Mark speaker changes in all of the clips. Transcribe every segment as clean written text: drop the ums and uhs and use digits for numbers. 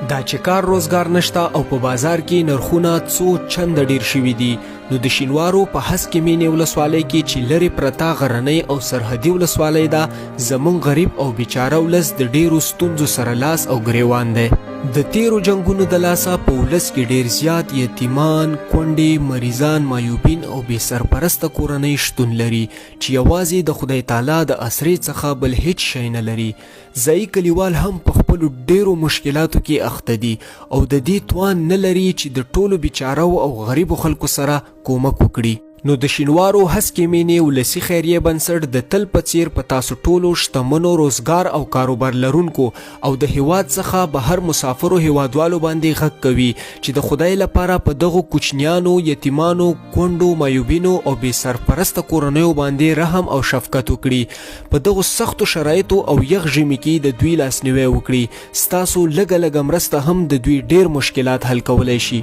Speaker 1: دا چې کار روزګار نشته او په بازار کې نرخونه څو چنده ډیر شوي دي، نو د شینوارو په هسکې مینې ولسوالۍ کې چې لرې پرته غرنۍ او سرحدي ولسوالۍ ده، زموږ غریب او بیچاره ولس د ډیرو ستونزو سره لاس او ګریوان دی. د تیرو جنگونو د لاسه په ولس کې ډیر زیات یتیمان، کونډې، مریضان، مایوبین او بې سرپرسته کورنۍ شتون لري چې یوازې د خدای تعالی د اسرې څخه بل هیڅ شی نه لري. ځایي کلیوال هم په خپلو ډیرو مشکلاتو کې اخته دي او د دې توان نه لري چې د ټولو بیچارو او غریبو خلکو سره کومک وکړي. نو د شینوارو هسکې مینې ولسي خیریه بنسټ د تل په څیر په تاسو ټولو شتمنو روزګار او کاروبار لرونکو او د هیواد څخه بهر مسافرو هیوادوالو باندې غږ کوي چې د خدای لپاره په دغو کوچنیانو، یتیمانو، کونډو، مایوبینو او بې سرپرسته کورنیو باندې رحم او شفقت وکړي. په دغو سختو شرایطو او یخ ژمي کې د دوی لاسنیوی وکړي. ستاسو لږه لږه مرسته هم د دوی ډیر مشکلات حل کولی شي.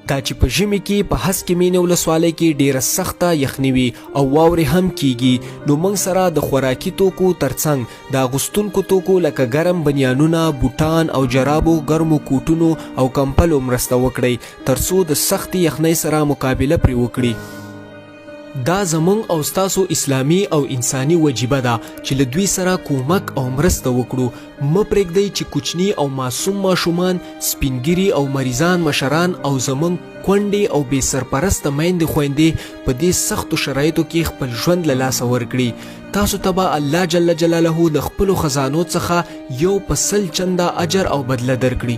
Speaker 1: دا چې په ژمي کې په هسکې مینې ولسوالۍ کې ډیره سخته یخني وي او واورې هم کیږي، نو موږ سره د خوراکي توکو ترڅنګ د اغوستونکو توکو لکه ګرم بنیانونه، بوټان او جرابو، ګرمو کوټونو او کمپلو مرسته وکړئ ترڅو د سختې یخنۍ سره مقابله پرې وکړي. دا زمونږ او ستاسو اسلامي او انساني وجیبه ده چې له دوی سره کومک او مرسته وکړو. مه پرېږدئ چې کوچني او معصوم ماشومان، سپینګیري او مریضان مشران او زمونږ کونډې او بې سرپرسته میندې خویندې په دې سختو شرایطو کې خپل ژوند له لاسه ورکړي. تاسو ته به الله جل جلاله د خپلو خزانو څخه یو په 100 چنده اجر او بدله درکړي.